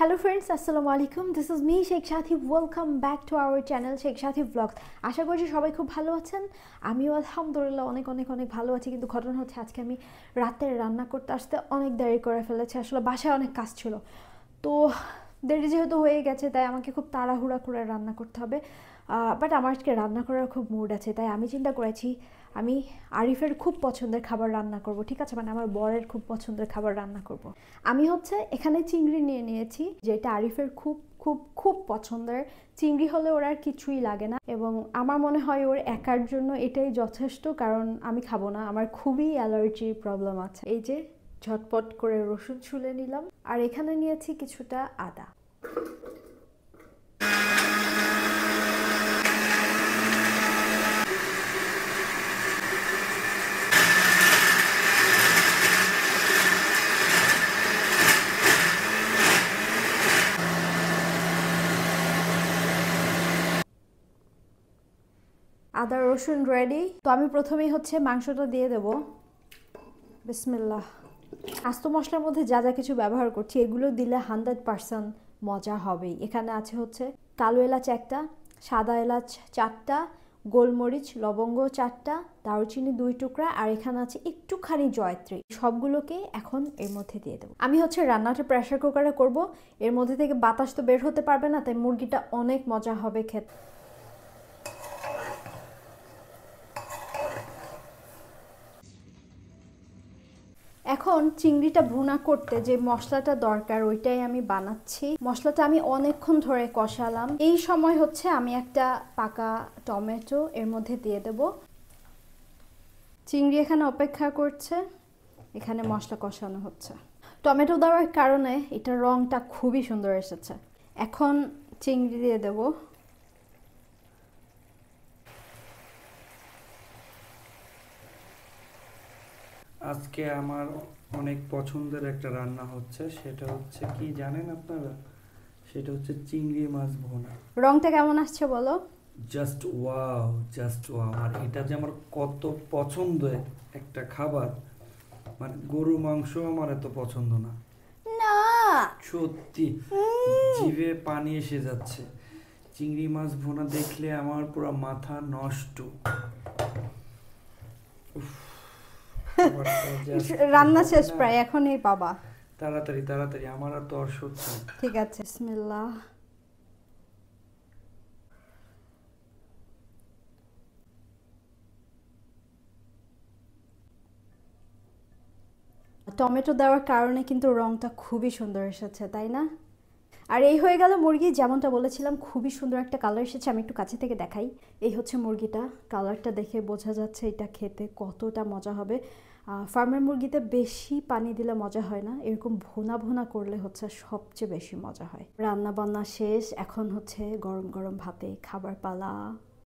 Hello friends, Assalamu alaikum. This is me Sheikh Shathi. Welcome back to our channel Sheikh Shathi Vlogs. আশা করছি সবাই খুব ভালো আছেন। আমিও আলহামদুলিল্লাহ অনেক অনেক অনেক ভালো আছি, কিন্তু ঘটনা হচ্ছে আজকে আমি রাতে রান্না করতে আসতে অনেক দেরি করে ফেলেছি। আসলে বাসায় অনেক কাজ ছিল, তো দেরি যেহেতু হয়ে গেছে তাই আমাকে খুব তাড়াহুড়া করে রান্না করতে হবে। বাট আমার আজকে রান্না করার খুব মুড আছে, তাই আমি চিন্তা করেছি আমি আরিফের খুব পছন্দের খাবার রান্না করব। ঠিক আছে, মানে আমার বরের খুব পছন্দের খাবার রান্না করব। আমি হচ্ছে এখানে চিংড়ি নিয়ে নিয়েছি, যেটা আরিফের খুব খুব খুব পছন্দের। চিংড়ি হলে ওর আর কিছুই লাগে না, এবং আমার মনে হয় ওর একার জন্য এটাই যথেষ্ট, কারণ আমি খাবো না, আমার খুবই অ্যালার্জির প্রবলেম আছে। এই যে ঝটপট করে রসুন ছুলে নিলাম, আর এখানে নিয়েছি কিছুটা আদা। আদা রসুন রেডি। তো আমি প্রথমেই হচ্ছে মাংসটা দিয়ে দেব। বিসমিল্লাহ। আস্ত মশলার মধ্যে যা যা কিছু ব্যবহার করছি এগুলো দিলে 100% মজা হবেই। এখানে আছে হচ্ছে কালো এলাচ 1টা, সাদা এলাচ 4টা, গোলমরিচ লবঙ্গ 4টা, দারুচিনি 2 টুকরা, আর এখানে আছে একটুখানি জয়ত্রী। সবগুলোকে এখন এর মধ্যে দিয়ে দেবো। আমি হচ্ছে রান্নাটা প্রেসার কুকারে করব, এর মধ্যে থেকে বাতাস তো বের হতে পারবে না, তাই মুরগিটা অনেক মজা হবে খেতে। এখন চিংড়িটা ভুনা করতে যে মশলাটা দরকার ওইটাই আমি বানাচ্ছি। মশলাটা আমি অনেকক্ষণ ধরে কষালাম। এই সময় হচ্ছে আমি একটা পাকা টমেটো এর মধ্যে দিয়ে দেব। চিংড়ি এখানে অপেক্ষা করছে, এখানে মশলা কষানো হচ্ছে। টমেটো দেওয়ার কারণে এটার রংটা খুবই সুন্দর এসেছে। এখন চিংড়ি দিয়ে দেব। আজকে আমার অনেক পছন্দের একটা রান্না হচ্ছে, সেটা হচ্ছে কি জানেন আপনারা? সেটা হচ্ছে চিংড়ি মাছ ভুনা। রংটা কেমন আসছে বলো? Just wow, just wow. আর এটা যে আমার কত পছন্দের একটা খাবার, মানে গরু মাংস আমার এত পছন্দ না, না সত্যি জিভে পানি এসে যাচ্ছে। চিংড়ি মাছ ভুনা দেখলে আমার পুরো মাথা নষ্ট। রান্না শেষ প্রায়, এখনই পাবা। তাড়াতাড়ি তাড়াতাড়ি, আমার আর তর সহ্য। ঠিক আছে, বিসমিল্লাহ। টমেটো দেওয়ার কারণে কিন্তু রংটা খুবই সুন্দর এসেছে, তাই না? আর এই হয়ে গেল মুরগি। যেমনটা বলেছিলাম খুবই সুন্দর একটা কালার এসেছে। আমি একটু কাছে থেকে দেখাই। এই হচ্ছে মুরগিটা। কালারটা দেখে বোঝা যাচ্ছে এটা খেতে কতটা মজা হবে। ফার্মের মুরগিতে বেশি পানি দিলে মজা হয় না, এরকম ভুনা ভুনা করলে হচ্ছে সবচেয়ে বেশি মজা হয়। রান্না বান্না শেষ, এখন হচ্ছে গরম গরম ভাতে খাবার পালা।